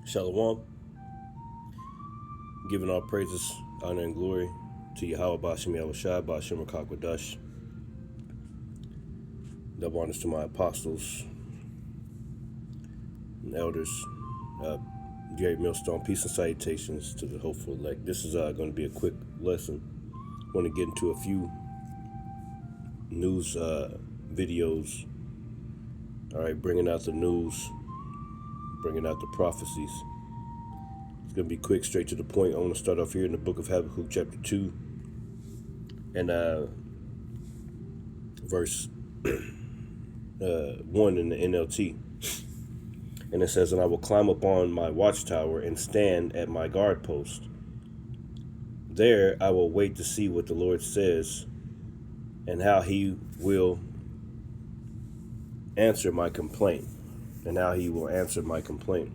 Shalom, giving all praises, honor, and glory to Yahweh Bashem Yahushai, Bashem Rakakwadash. Double honors to my apostles and elders. Great millstone, peace and salutations to the hopeful elect. This is going to be a quick lesson. I want to get into a few news videos. All right, bringing out the news, bringing out the prophecies. It's going to be quick, straight to the point. I want to start off here in the book of Habakkuk, chapter 2, and verse 1 in the NLT. And it says, "And I will climb upon my watchtower and stand at my guard post. There I will wait to see what the Lord says and how he will answer my complaint." And how he will answer my complaint.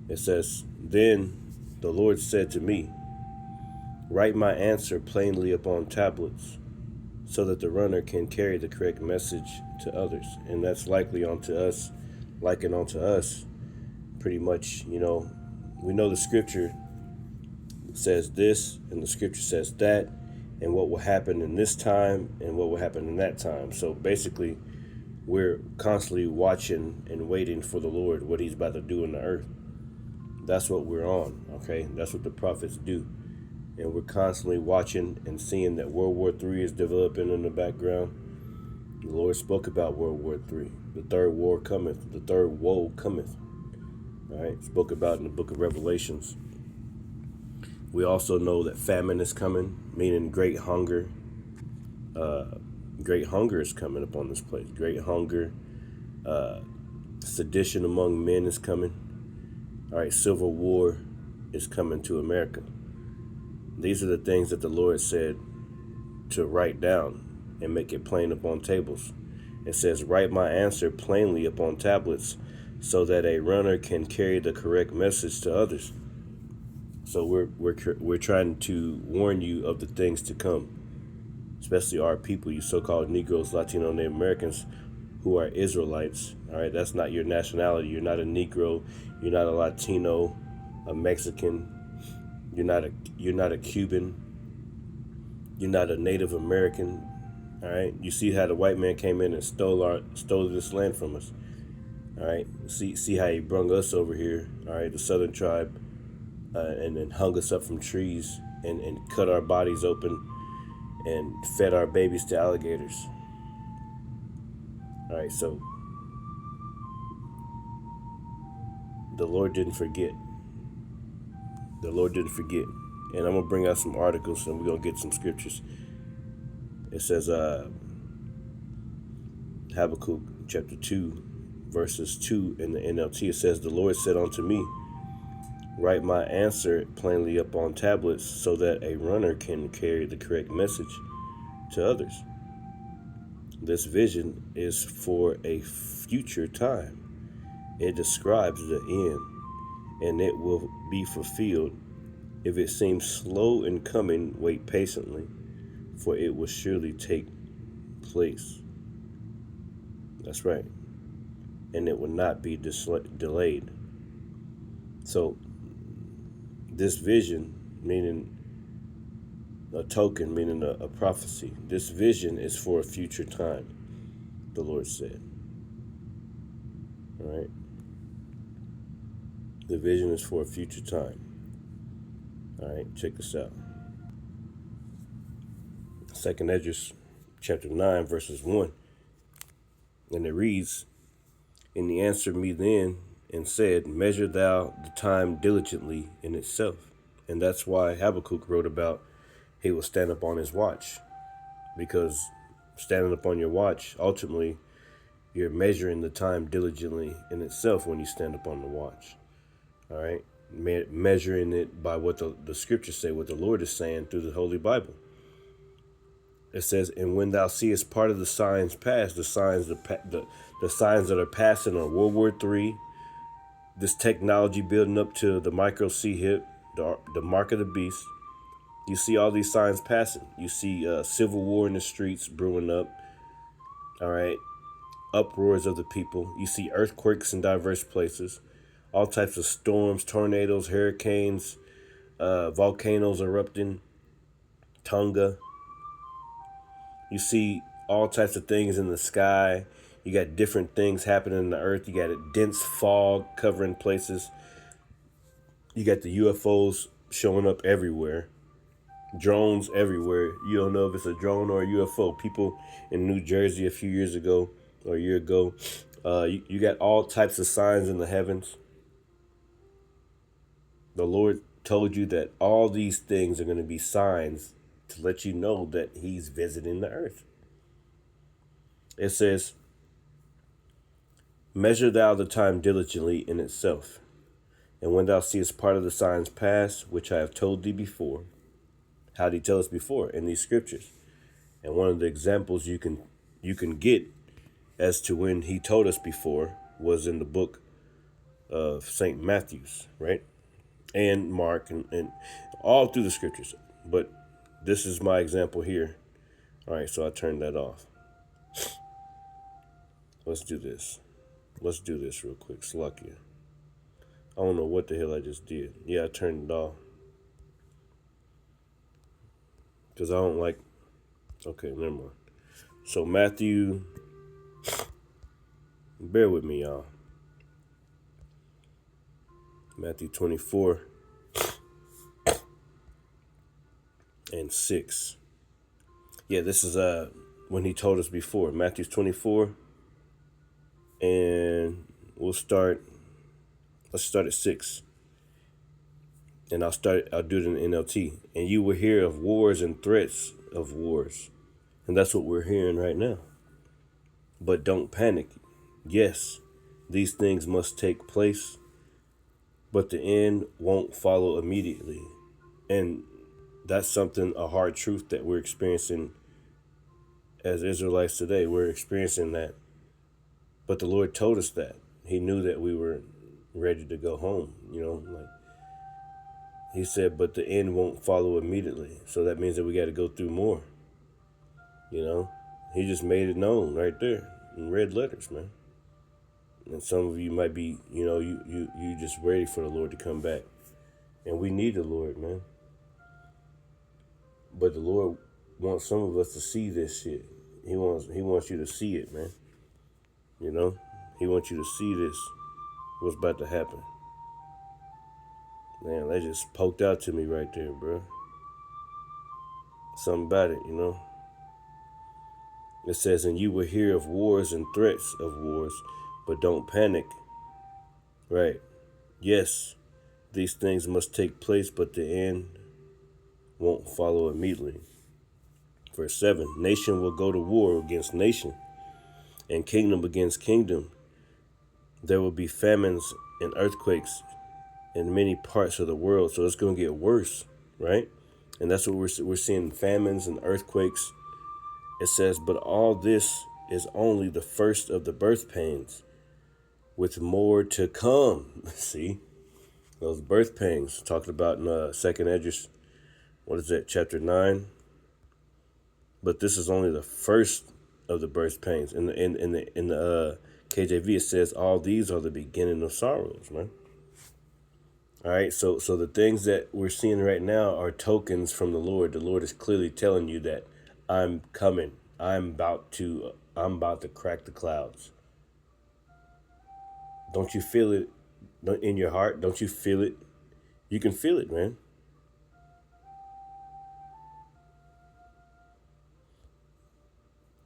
It says, "Then the Lord said to me, write my answer plainly upon tablets, so that the runner can carry the correct message to others." And that's likely unto us, likened unto us. Pretty much, we know the scripture says this, and the scripture says that, and what will happen in this time, and what will happen in that time. So basically, we're constantly watching and waiting for the Lord, what he's about to do in the earth. That's what we're on, okay? That's what the prophets do. And we're constantly watching and seeing that World War III is developing in the background. The Lord spoke about World War III. The third war cometh. The third woe cometh. All right, spoke about in the book of Revelations. We also know that famine is coming, meaning great hunger. Great hunger is coming upon this place. Great hunger. Sedition among men is coming. All right, civil war is coming to America. These are the things that the Lord said to write down and make it plain upon tables. It says, "Write my answer plainly upon tablets, so that a runner can carry the correct message to others." So we're trying to warn you of the things to come, especially our people, you so-called Negroes, Latino, Native Americans, who are Israelites. All right, that's not your nationality. You're not a Negro. You're not a Latino, a Mexican. You're not a Cuban. You're not a Native American. All right. You see how the white man came in and stole this land from us. All right. See how he brung us over here. All right, the Southern tribe, and then hung us up from trees and cut our bodies open and fed our babies to alligators. All right. So the Lord didn't forget. The Lord didn't forget. And I'm going to bring out some articles and we're going to get some scriptures. It says, Habakkuk chapter 2, verses 2 in the NLT. It says, "The Lord said unto me, write my answer plainly up on tablets, so that a runner can carry the correct message to others." This vision is for a future time. It describes the end, and it will be fulfilled. If it seems slow in coming, wait patiently, for it will surely take place. That's right. And it will not be delayed. So this vision, meaning a token, meaning a prophecy, this vision is for a future time, the Lord said. All right. The vision is for a future time. All right, check this out. 2nd Esdras chapter 9, verses 1. And it reads, "And he answered me then and said, measure thou the time diligently in itself." And that's why Habakkuk wrote about he will stand up on his watch. Because standing up on your watch, ultimately, you're measuring the time diligently in itself when you stand up on the watch. All right? Measuring it by what the scriptures say, what the Lord is saying through the Holy Bible. It says, "And when thou seest part of the signs pass," the signs that are passing on World War III, this technology building up to the micro C-hip, the mark of the beast. You see all these signs passing. You see civil war in the streets brewing up. All right, uproars of the people. You see earthquakes in diverse places. all types of storms, tornadoes, hurricanes, volcanoes erupting, Tonga. You see all types of things in the sky. You got different things happening in the earth. You got a dense fog covering places. You got the UFOs showing up everywhere. Drones everywhere. You don't know if it's a drone or a UFO. People in New Jersey a few years ago or a year ago, you got all types of signs in the heavens. The Lord told you that all these things are going to be signs to let you know that He's visiting the earth. It says, measure thou the time diligently in itself. And when thou seest part of the signs pass, which I have told thee before. How did He tell us before? In these scriptures. And one of the examples you can get as to when He told us before was in the book of St. Matthew's, right? And Mark and all through the scriptures. But this is my example here. All right, so I turned that off. Let's do this. Let's do this real quick. Slucky. I don't know what the hell I just did. Yeah, I turned it off. Because I don't like... Okay, never mind. So Matthew... Bear with me, y'all. Matthew 24 and 6. Yeah, this is when He told us before. Matthew 24. And let's start at 6. And I'll do it in NLT. And you will hear of wars and threats of wars. And that's what we're hearing right now. But don't panic. Yes, these things must take place, but the end won't follow immediately. And that's a hard truth that we're experiencing as Israelites today. We're experiencing that. But the Lord told us that. He knew that we were ready to go home, like He said, but the end won't follow immediately. So that means that we got to go through more. He just made it known right there in red letters, man. And some of you might be, you just ready for the Lord to come back. And we need the Lord, man. But the Lord wants some of us to see this shit. He wants you to see it, man. He wants you to see this, what's about to happen. Man, that just poked out to me right there, bro. Something about it, It says, and you will hear of wars and threats of wars, but don't panic. Right. Yes, these things must take place, but the end won't follow immediately. Verse 7, nation will go to war against nation, and kingdom against kingdom. There will be famines and earthquakes in many parts of the world, so it's going to get worse, right? And that's what we're seeing, famines and earthquakes. It says, but all this is only the first of the birth pains, with more to come. See, those birth pains talked about in Second Esdras, what is that, chapter 9? But this is only the first of the birth pains. In the KJV, it says all these are the beginning of sorrows, man. All right, so the things that we're seeing right now are tokens from the Lord. The Lord is clearly telling you that I'm coming. I'm about to crack the clouds. Don't you feel it in your heart? Don't you feel it? You can feel it, man.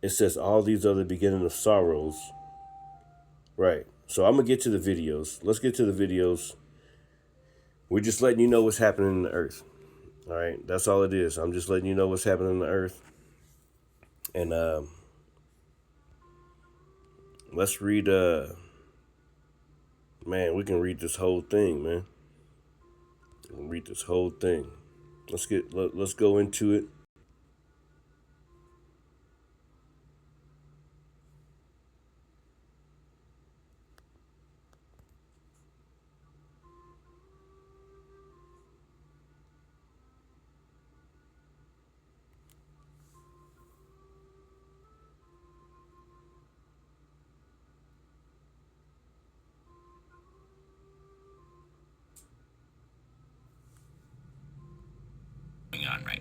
It says all these are the beginning of sorrows. Right. So I'm going to get to the videos. Let's get to the videos. We're just letting you know what's happening in the earth. All right. That's all it is. I'm just letting you know what's happening in the earth. And let's read, man, we can read this whole thing, man. We'll read this whole thing. Let's go into it.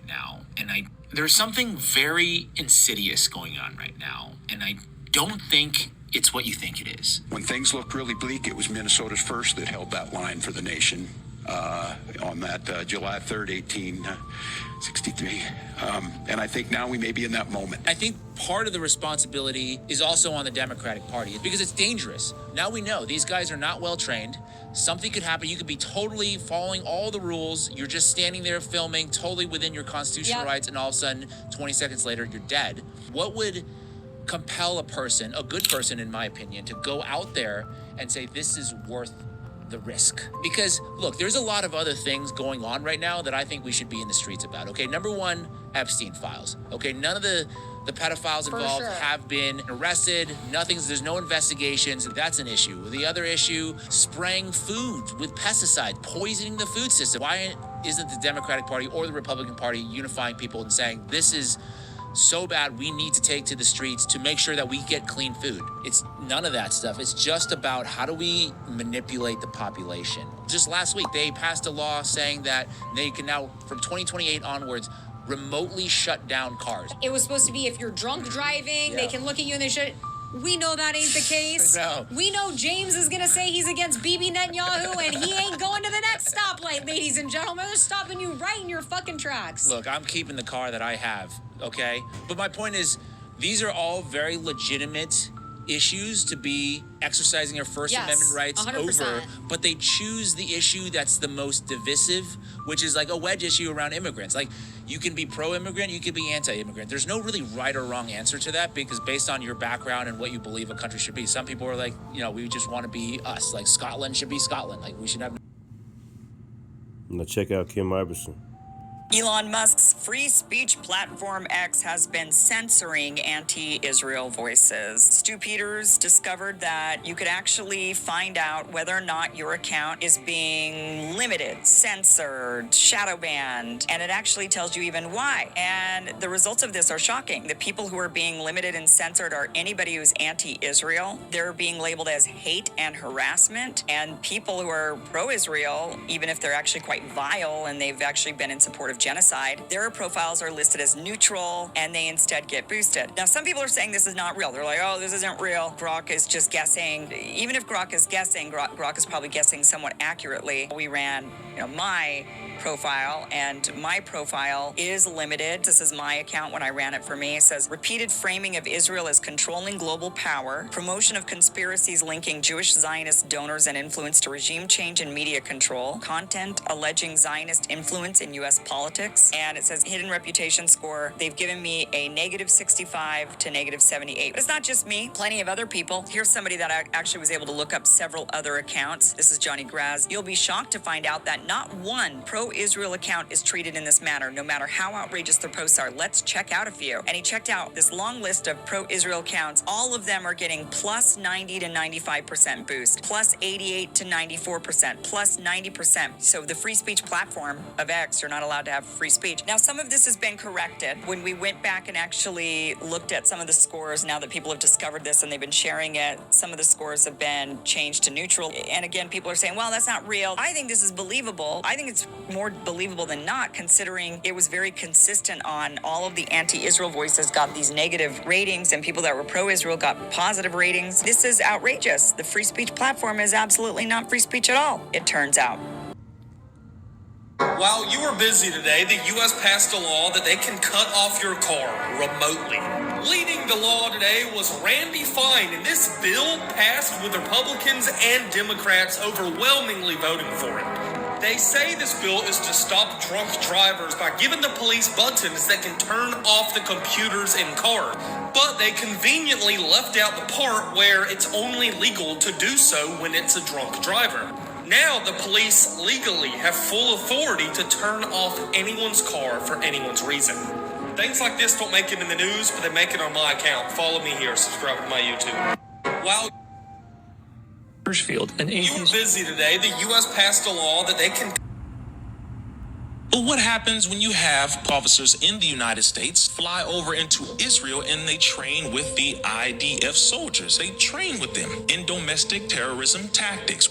now, and there's something very insidious going on right now, and I don't think it's what you think it is. When things looked really bleak, it was Minnesota's first that held that line for the nation on that July 3rd, 1863. And I think now we may be in that moment. I think part of the responsibility is also on the Democratic Party because it's dangerous. Now we know these guys are not well trained. Something could happen. You could be totally following all the rules. You're just standing there filming totally within your constitutional rights, and all of a sudden, 20 seconds later, you're dead. What would compel a person, a good person in my opinion, to go out there and say this is worth the risk? Because look, there's a lot of other things going on right now that I think we should be in the streets about. Okay, number one, Epstein files. Okay, none of the pedophiles involved have been arrested. There's no investigations. That's an issue. The other issue, spraying food with pesticides, poisoning the food system. Why isn't the Democratic Party or the Republican Party unifying people and saying this is so bad we need to take to the streets to make sure that we get clean food? It's none of that stuff. It's just about how do we manipulate the population. Just last week, they passed a law saying that they can now, from 2028 onwards, remotely shut down cars. It was supposed to be if you're drunk driving, they can look at you and they should. We know that ain't the case. No. We know James is going to say he's against Bibi Netanyahu and he ain't going to the next stoplight, ladies and gentlemen. They're stopping you right in your fucking tracks. Look, I'm keeping the car that I have, okay? But my point is, these are all very legitimate issues to be exercising your First Amendment rights 100%. over, but they choose the issue that's the most divisive, which is like a wedge issue around immigrants. Like, you can be pro-immigrant, you can be anti-immigrant. There's no really right or wrong answer to that because based on your background and what you believe a country should be. Some people are like, we just want to be us. Like, Scotland should be Scotland. Like, we should have... Now check out Kim Iverson. Elon Musk's free speech platform X has been censoring anti-Israel voices. Stu Peters discovered that you could actually find out whether or not your account is being limited, censored, shadow banned, and it actually tells you even why. And the results of this are shocking. The people who are being limited and censored are anybody who's anti-Israel. They're being labeled as hate and harassment, and people who are pro-Israel, even if they're actually quite vile and they've actually been in support of genocide, their profiles are listed as neutral and they instead get boosted. Now, some people are saying this is not real. They're like, oh, this isn't real. Grok is just guessing. Even if Grok is guessing, Grok is probably guessing somewhat accurately. We ran, my profile, and my profile is limited. This is my account when I ran it for me. It says repeated framing of Israel as controlling global power, promotion of conspiracies linking Jewish Zionist donors and influence to regime change and media control, content alleging Zionist influence in U.S. politics, and it says hidden reputation score. They've given me a -65 to -78. But it's not just me, plenty of other people. Here's somebody that I actually was able to look up several other accounts. This is Johnny Graz. You'll be shocked to find out that not one pro-Israel account is treated in this manner, no matter how outrageous their posts are. Let's check out a few. And he checked out this long list of pro-Israel accounts. All of them are getting plus 90 to 95% boost, plus 88 to 94%, plus 90%. So the free speech platform of X, you're not allowed to have free speech. Now, some of this has been corrected. When we went back and actually looked at some of the scores, now that people have discovered this and they've been sharing it, some of the scores have been changed to neutral. And again, people are saying, well, that's not real. I think this is believable. I think it's more believable than not, considering it was very consistent on all of the anti-Israel voices got these negative ratings and people that were pro-Israel got positive ratings. This is outrageous. The free speech platform is absolutely not free speech at all, it turns out. While you were busy today, the U.S. passed a law that they can cut off your car remotely. Leading the law today was Randy Fine, and this bill passed with Republicans and Democrats overwhelmingly voting for it. They say this bill is to stop drunk drivers by giving the police buttons that can turn off the computers in cars. But they conveniently left out the part where it's only legal to do so when it's a drunk driver. Now the police legally have full authority to turn off anyone's car for anyone's reason. Things like this don't make it in the news, but they make it on my account. Follow me here, subscribe to my YouTube. While Field, an you were busy today, the U.S. passed a law that they can But what happens when you have officers in the United States fly over into Israel and they train with the IDF soldiers? They train with them in domestic terrorism tactics.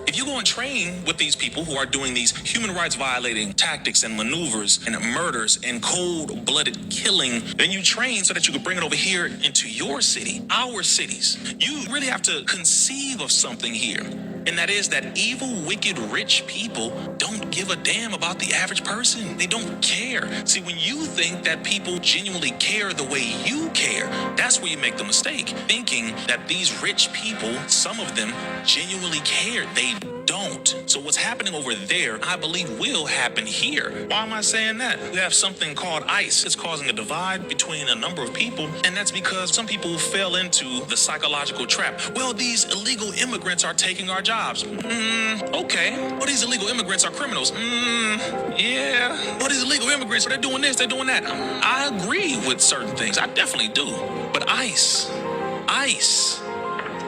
If you go and train with these people who are doing these human rights violating tactics and maneuvers and murders and cold-blooded killing, then you train so that you can bring it over here into your city, our cities. You really have to conceive of something here. And that is that evil, wicked, rich people don't give a damn about the average person. They don't care. See, when you think that people genuinely care the way you care, that's where you make the mistake. Thinking that these rich people, some of them, genuinely care. They don't. So what's happening over there, I believe will happen here. Why am I saying that? We have something called ICE. It's causing a divide between a number of people, and that's because some people fell into the psychological trap. Well, these illegal immigrants are taking our jobs. Okay. Well, these illegal immigrants are criminals. Yeah. Well, these illegal immigrants, they're doing this, they're doing that. I agree with certain things. I definitely do. But ICE,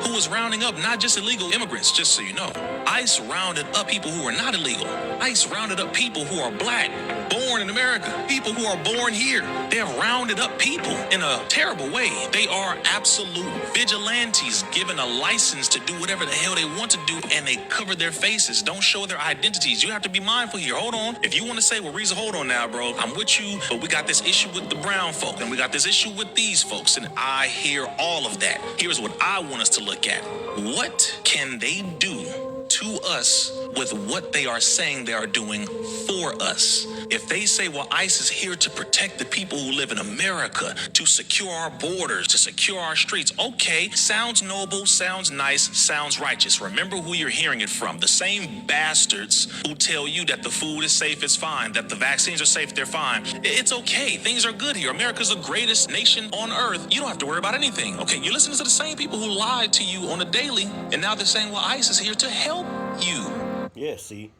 who was rounding up not just illegal immigrants, just so you know. ICE rounded up people who are not illegal. ICE rounded up people who are black, born in America, people who are born here. They have rounded up people in a terrible way. They are absolute vigilantes given a license to do whatever the hell they want to do, and they cover their faces, don't show their identities. You have to be mindful here. Hold on. If you want to say, well, Reza, hold on now, bro. I'm with you, but we got this issue with the brown folk, and we got this issue with these folks, and I hear all of that. Here's what I want us to look at. What can they do to us with what they are saying they are doing for us? If they say, well, ICE is here to protect the people who live in America, to secure our borders, to secure our streets, okay, sounds noble, sounds nice, sounds righteous. Remember who you're hearing it from. The same bastards who tell you that the food is safe, it's fine, that the vaccines are safe, they're fine. It's okay, things are good here. America's the greatest nation on earth. You don't have to worry about anything. Okay, you're listening to the same people who lied to you on a daily, and now they're saying, well, ICE is here to help you. Yeah, see,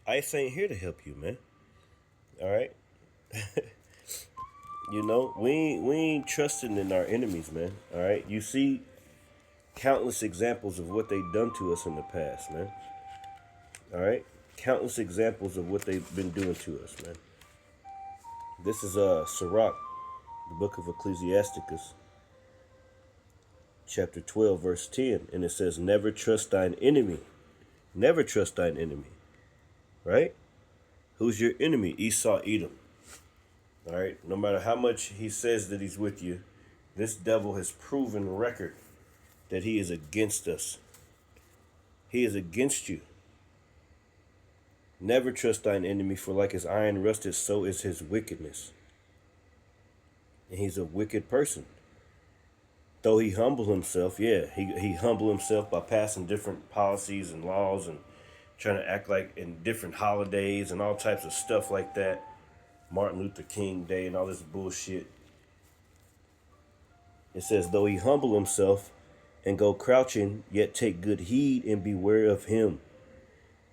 ICE ain't here to help you, man. All right? You know, we ain't trusting in our enemies, man. All right? You see countless examples of what they've done to us in the past, man. All right? Countless examples of what they've been doing to us, man. This is Sirach, the book of Ecclesiasticus, chapter 12, verse 10. And it says, never trust thine enemy. Never trust thine enemy. Right? Who's your enemy? Esau, Edom. All right? No matter how much he says that he's with you, this devil has proven record that he is against us. He is against you. Never trust thine enemy, for like as iron rusted, so is his wickedness. And he's a wicked person. Though he humbled himself, yeah, he humbled himself by passing different policies and laws and trying to act like in different holidays and all types of stuff like that. Martin Luther King Day and all this bullshit. It says, though he humble himself and go crouching, yet take good heed and beware of him.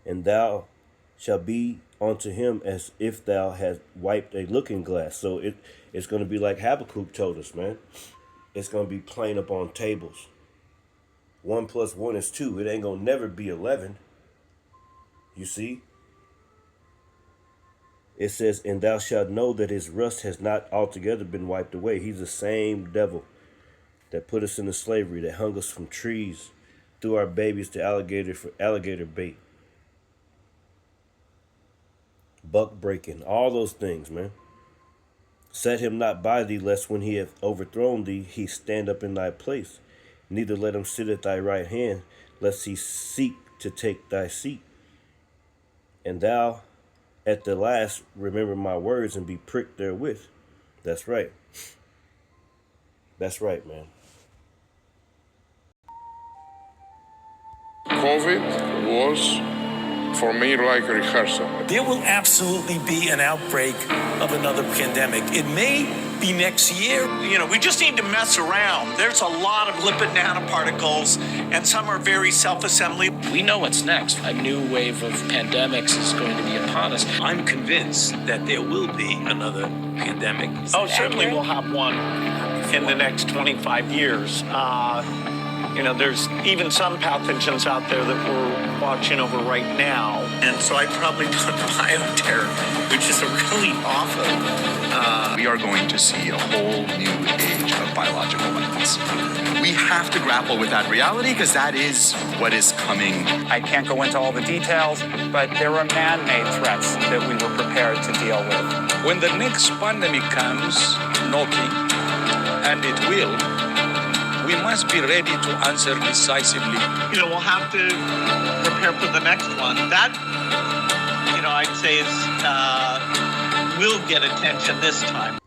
And thou shalt be unto him as if thou hast wiped a looking glass. So it's going to be like Habakkuk told us, man. It's going to be plain up on tables. 1 + 1 is 2. It ain't going to never be 11. You see? It says, and thou shalt know that his rust has not altogether been wiped away. He's the same devil that put us into slavery, that hung us from trees, threw our babies to alligator bait, buck breaking, all those things, man. Set him not by thee, lest when he hath overthrown thee, he stand up in thy place. Neither let him sit at thy right hand, lest he seek to take thy seat. And thou at the last remember my words and be pricked therewith. That's right. That's right, man. COVID was, for me, like rehearsal. There will absolutely be an outbreak of another pandemic. It may be next year. You know, we just need to mess around. There's a lot of lipid nanoparticles, and some are very self-assembly. We know what's next. A new wave of pandemics is going to be upon us. I'm convinced that there will be another pandemic. Oh, certainly we'll have one in the next 25 years. There's even some pathogens out there that we're watching over right now. And so I'd probably put bioterror, which is a really awful. We are going to see a whole new age of biological weapons. We have to grapple with that reality because that is what is coming. I can't go into all the details, but there are man-made threats that we were prepared to deal with. When the next pandemic comes knocking, and it will, we must be ready to answer decisively. We'll have to prepare for the next one. That, I'd say is will get attention this time.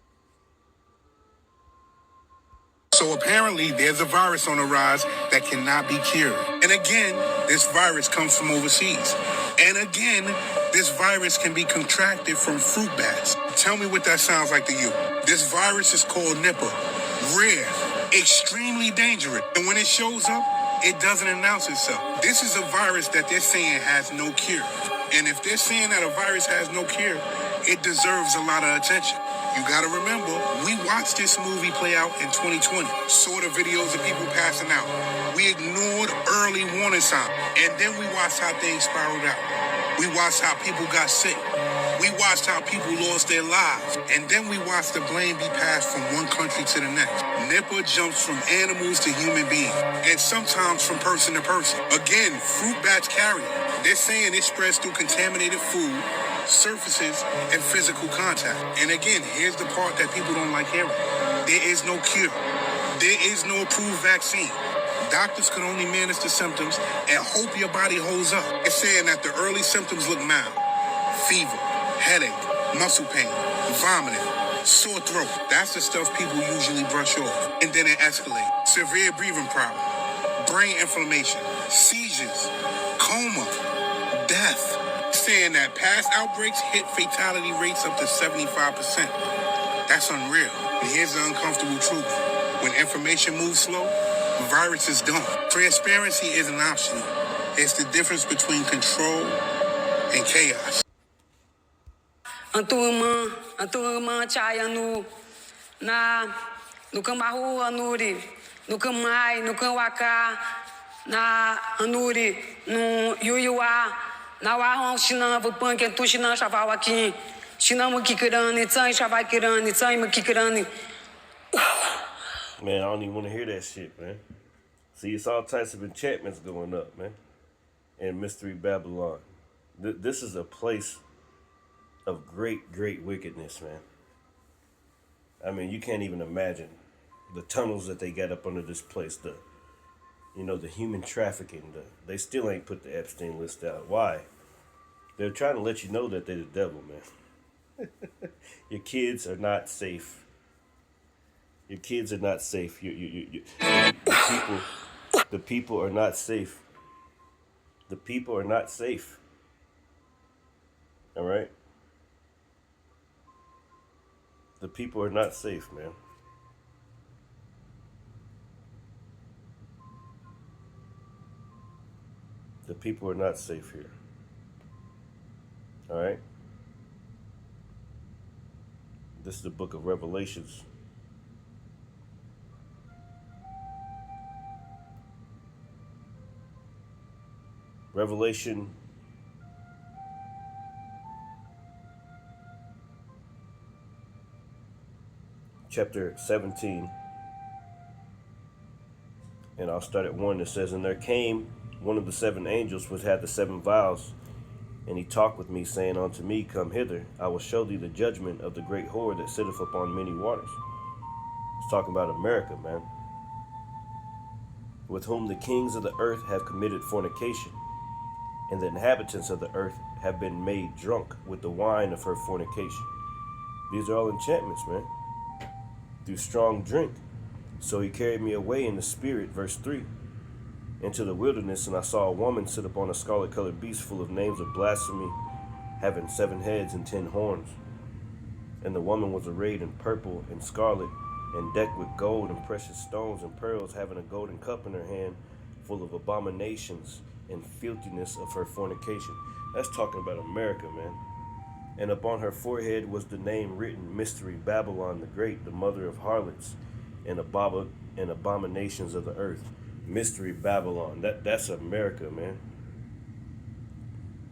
So apparently there's a virus on the rise that cannot be cured. And again, this virus comes from overseas. And again, this virus can be contracted from fruit bats. Tell me what that sounds like to you. This virus is called Nipah. Rare, extremely dangerous. And when it shows up, it doesn't announce itself. This is a virus that they're saying has no cure. And if they're saying that a virus has no cure, it deserves a lot of attention. You gotta remember, we watched this movie play out in 2020. Saw the videos of people passing out. We ignored early warning signs. And then we watched how things spiraled out. We watched how people got sick. We watched how people lost their lives. And then we watched the blame be passed from one country to the next. Nipah jumps from animals to human beings. And sometimes from person to person. Again, fruit bats carry it. They're saying it spreads through contaminated food, surfaces, and physical contact. And again, here's the part that people don't like hearing. There is no cure. There is no approved vaccine. Doctors can only manage the symptoms and hope your body holds up. It's saying that the early symptoms look mild. Fever, headache, muscle pain, vomiting, sore throat. That's the stuff people usually brush off. And then it escalates. Severe breathing problem, brain inflammation, seizures, coma, death. Saying that past outbreaks hit fatality rates up to 75%. That's unreal. And here's the uncomfortable truth. When information moves slow, viruses don't. Transparency isn't optional. It's the difference between control and chaos. Anturma chaya no Kamahu anuri, no Kamai, no Kawaka, na anuri, no Yuyua. Man, I don't even want to hear that shit, man. See, it's all types of enchantments going up, man. In Mystery Babylon. This is a place of great, great wickedness, man. I mean, you can't even imagine the tunnels that they got up under this place, the human trafficking. They still ain't put the Epstein list out. Why? They're trying to let you know that they're the devil, man. Your kids are not safe. Your kids are not safe. The people are not safe. The people are not safe. All right? The people are not safe, man. The people are not safe here. All right? This is the book of Revelations. Revelation chapter 17. And I'll start at 1. It says, "And there came one of the 7 angels which had the 7 vials, and he talked with me, saying unto me, Come hither, I will show thee the judgment of the great whore that sitteth upon many waters." It's talking about America, man. "With whom the kings of the earth have committed fornication, and the inhabitants of the earth have been made drunk with the wine of her fornication." These are all enchantments, man. "Through strong drink. So he carried me away in the spirit," verse 3, "into the wilderness, and I saw a woman sit upon a scarlet-colored beast full of names of blasphemy, having 7 heads and 10 horns. And the woman was arrayed in purple and scarlet, and decked with gold and precious stones and pearls, having a golden cup in her hand, full of abominations and filthiness of her fornication." That's talking about America, man. "And upon her forehead was the name written, Mystery Babylon the Great, the mother of harlots and abominations of the earth." Mystery Babylon. That's America, man.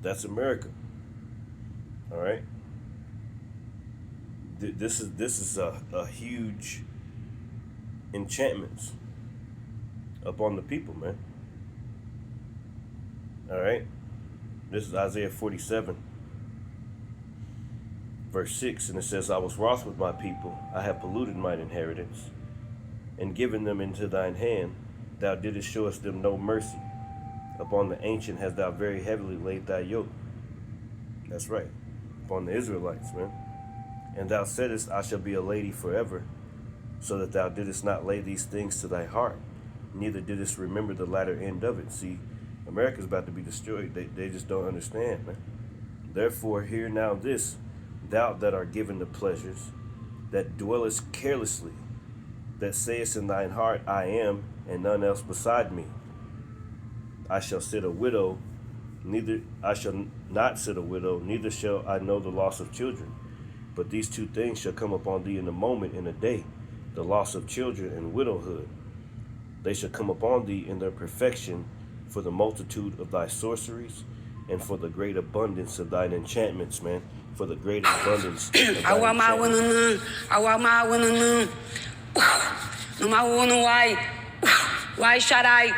That's America. All right. This is a huge enchantments upon the people, man. All right. This is Isaiah 47, verse 6, and it says, I was wroth with my people. I have polluted mine inheritance and given them into thine hand. Thou didst show us them no mercy. Upon the ancient hast thou very heavily laid thy yoke. That's right. Upon the Israelites, man. And thou saidest, I shall be a lady forever, so that thou didst not lay these things to thy heart, neither didst remember the latter end of it. See, America's about to be destroyed. They just don't understand, man. Therefore, hear now this, thou that art given to pleasures, that dwellest carelessly, that sayest in thine heart, I am, and none else beside me. I shall sit a widow, neither I shall not sit a widow, neither shall I know the loss of children. But these two things shall come upon thee in a moment, in a day, the loss of children and widowhood. They shall come upon thee in their perfection, for the multitude of thy sorceries, and for the great abundance of thine enchantments, man. For the great abundance of thine enchantments. Why should I?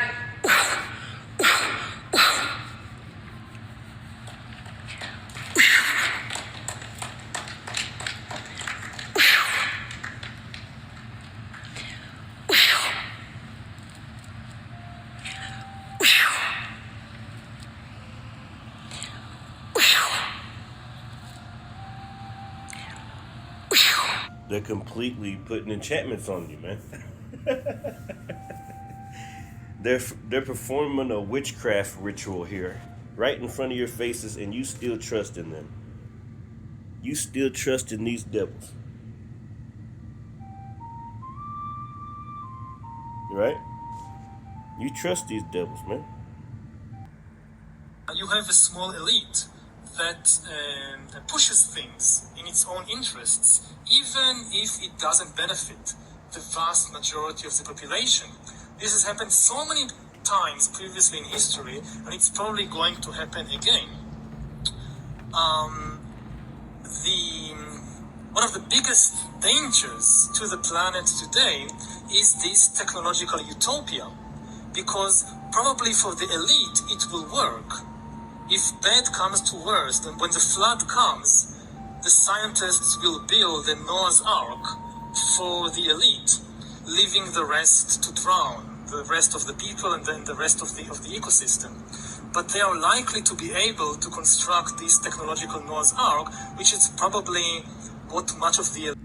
They're completely putting enchantments on you, man. They're performing a witchcraft ritual here, right in front of your faces, and you still trust in them. You still trust in these devils. Right? You trust these devils, man. You have a small elite that pushes things in its own interests, even if it doesn't benefit the vast majority of the population. This has happened so many times previously in history, and it's probably going to happen again. One of the biggest dangers to the planet today is this technological utopia, because probably for the elite it will work. If bad comes to worst, and when the flood comes, the scientists will build a Noah's Ark for the elite, leaving the rest to drown, the rest of the people and then the rest of the ecosystem. But they are likely to be able to construct this technological Noah's Ark, which is probably what much of the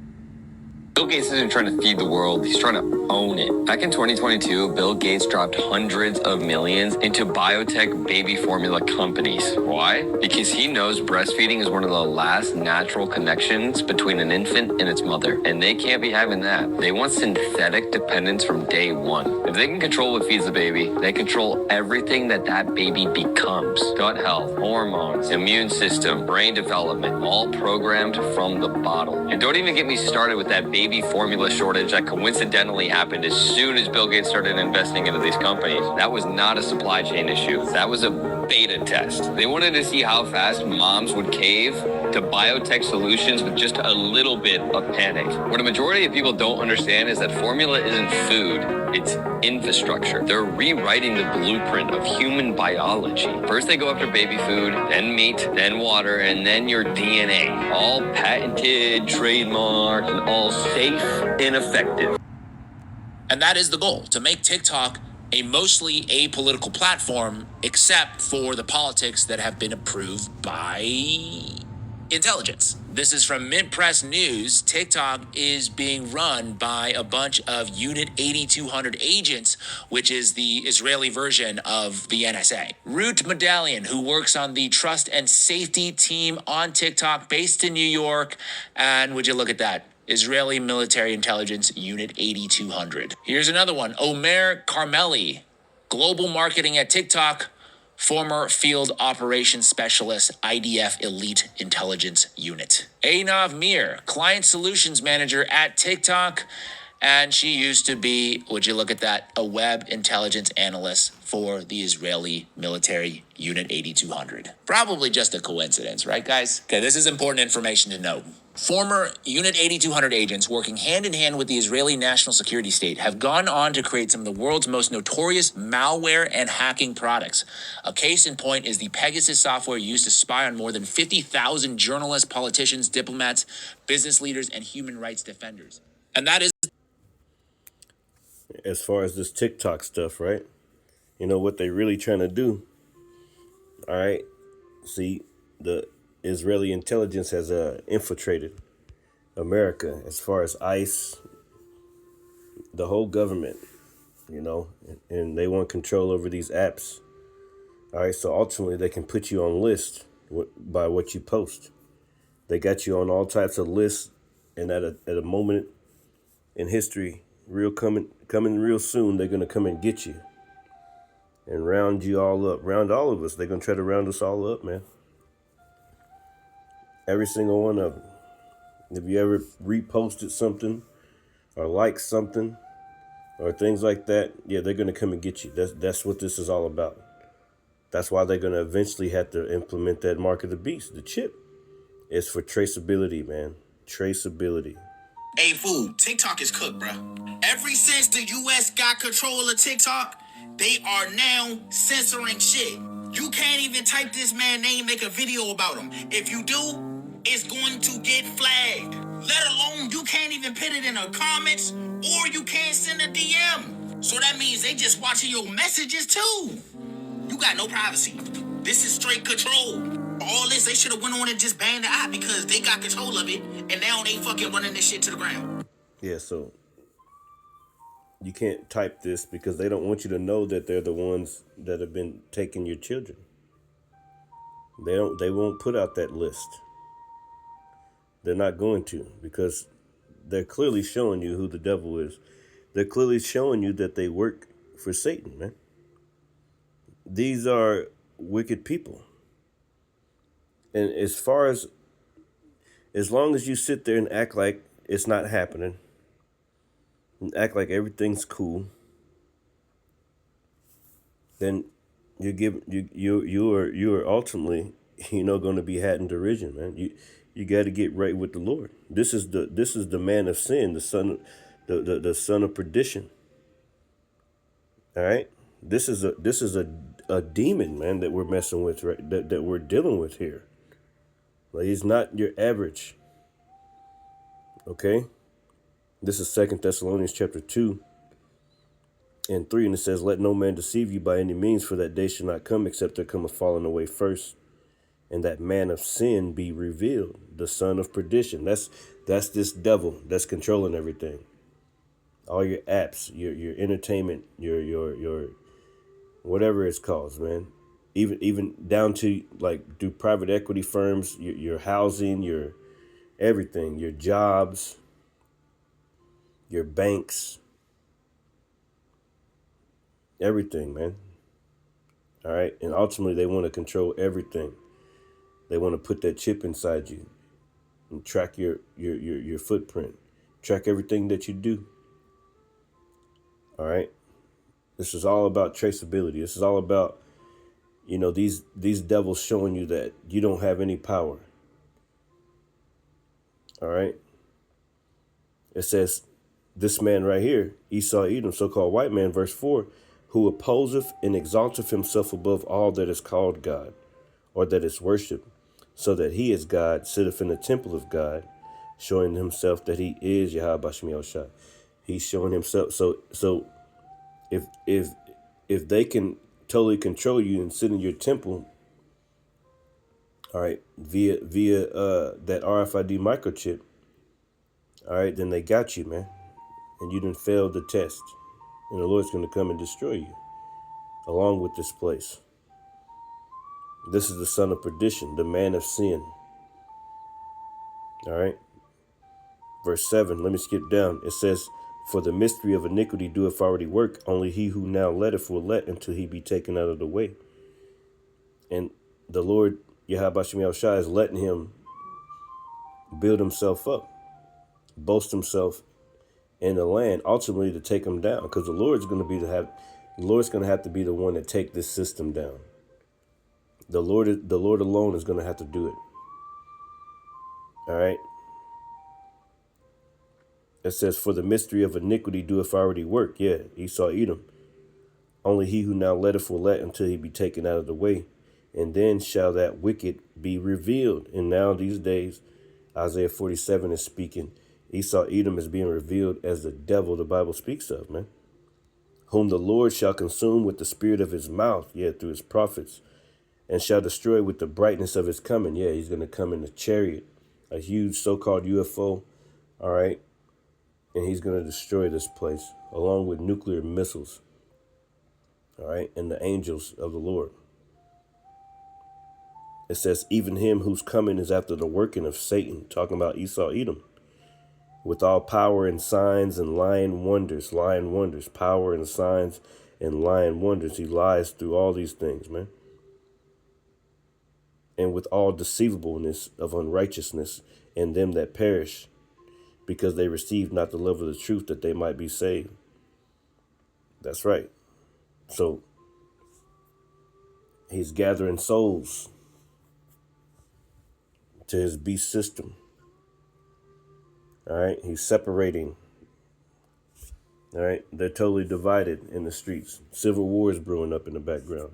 Bill Gates isn't trying to feed the world, he's trying to own it. Back in 2022, Bill Gates dropped hundreds of millions into biotech baby formula companies. Why? Because he knows breastfeeding is one of the last natural connections between an infant and its mother, and they can't be having that. They want synthetic dependence from day one. If they can control what feeds the baby, they control everything that baby becomes. Gut health, hormones, immune system, brain development, all programmed from the bottle. And don't even get me started with that baby formula shortage that coincidentally happened as soon as Bill Gates started investing into these companies. That was not a supply chain issue. That was a beta test. They wanted to see how fast moms would cave to biotech solutions with just a little bit of panic. What a majority of people don't understand is that formula isn't food, it's infrastructure. They're rewriting the blueprint of human biology. First they go after baby food, then meat, then water, and then your DNA. All patented, trademarked, and all safe and effective. And that is the goal, to make TikTok a mostly apolitical platform, except for the politics that have been approved by intelligence. This is from Mint Press News. TikTok is being run by a bunch of Unit 8200 agents, which is the Israeli version of the NSA. Root Medallion, who works on the trust and safety team on TikTok, based in New York. And would you look at that? Israeli Military Intelligence Unit 8200. Here's another one. Omer Carmeli, global marketing at TikTok, former field operations specialist, IDF Elite Intelligence Unit. Einav Mir, client solutions manager at TikTok, And she used to be, would you look at that, a web intelligence analyst for the Israeli military Unit 8200. Probably just a coincidence, right, guys? Okay, this is important information to know. Former Unit 8200 agents working hand in hand with the Israeli National Security State have gone on to create some of the world's most notorious malware and hacking products. A case in point is the Pegasus software used to spy on more than 50,000 journalists, politicians, diplomats, business leaders, and human rights defenders. And that is... As far as this TikTok stuff, right? You know what they really trying to do? All right. See, the Israeli intelligence has infiltrated America as far as ICE, the whole government, you know, and they want control over these apps. All right, so ultimately they can put you on list by what you post. They got you on all types of lists, and at a moment in history, coming real soon, they're gonna come and get you and round you all up, round all of us. They're gonna try to round us all up, man. Every single one of them. If you ever reposted something or liked something or things like that, yeah, they're gonna come and get you. That's what this is all about. That's why they're gonna eventually have to implement that mark of the beast, the chip. It's for traceability, man. Traceability. Hey, fool, TikTok is cooked, bro. Ever since the U.S. got control of TikTok, they are now censoring shit. You can't even type this man's name, make a video about him. If you do, it's going to get flagged. Let alone you can't even put it in the comments, or you can't send a DM. So that means they just watching your messages too. You got no privacy. This is straight control. All this, they should have went on and just banned the app because they got control of it, and now they fucking running this shit to the ground. Yeah, so you can't type this because they don't want you to know that they're the ones that have been taking your children. They won't put out that list. They're not going to, because they're clearly showing you who the devil is. They're clearly showing you that they work for Satan, man. These are wicked people. And as long as you sit there and act like it's not happening, and act like everything's cool, then you are ultimately, going to be had in derision, man. You got to get right with the Lord. This is the man of sin, the son of perdition. All right, this is a demon, man, that we're messing with, right? That we're dealing with here. Like, he's not your average. Okay, this is 2 Thessalonians chapter 2 and 3, and it says, "Let no man deceive you by any means, for that day shall not come except there come a falling away first, and that man of sin be revealed, the son of perdition." That's this devil that's controlling everything. All your apps, your entertainment, your whatever it's called, man. Even down to like do private equity firms, your housing, your everything, your jobs, your banks, everything, man. All right, and ultimately they want to control everything. They want to put that chip inside you and track your footprint, track everything that you do. All right, this is all about traceability. This is all about, these devils showing you that you don't have any power. All right. It says, this man right here, Esau Edom, so-called white man, verse 4, who opposeth and exalteth himself above all that is called God, or that is worshipped, so that he is God, sitteth in the temple of God, showing himself that he is Yahweh Bashmi Oshai. He's showing himself. So if they can totally control you and sit in your temple, all right, via that RFID microchip, all right, then they got you, man. And you didn't fail the test. And the Lord's going to come and destroy you along with this place. This is the son of perdition, the man of sin. All right. Verse 7, let me skip down. It says, "For the mystery of iniquity doeth already work, only he who now letteth will let until he be taken out of the way." And the Lord, Yahweh Shemi Shai, is letting him build himself up, boast himself in the land, ultimately to take them down, because the Lord's going to have to be the one to take this system down. The Lord alone is going to have to do it. All right. It says, for the mystery of iniquity doeth already work. Yeah, Esau, Edom. Only he who now letteth will let until he be taken out of the way. And then shall that wicked be revealed. And now these days, Isaiah 47 is speaking. Esau, Edom is being revealed as the devil the Bible speaks of, man. Whom the Lord shall consume with the spirit of his mouth, yeah, through his prophets, and shall destroy with the brightness of his coming. Yeah, he's going to come in a chariot, a huge so-called UFO, all right? And he's going to destroy this place, along with nuclear missiles, all right, and the angels of the Lord. It says, even him whose coming is after the working of Satan, talking about Esau, Edom, with all power and signs and lying wonders, power and signs and lying wonders. He lies through all these things, man. And with all deceivableness of unrighteousness in them that perish, because they receive not the love of the truth, that they might be saved. That's right. So he's gathering souls to his beast system. All right. He's separating. All right. They're totally divided in the streets. Civil war is brewing up in the background.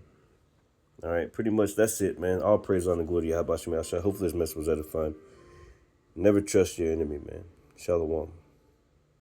All right. Pretty much that's it, man. All praise on the glory. Hopefully this message was edifying. Never trust your enemy, man. Shalom.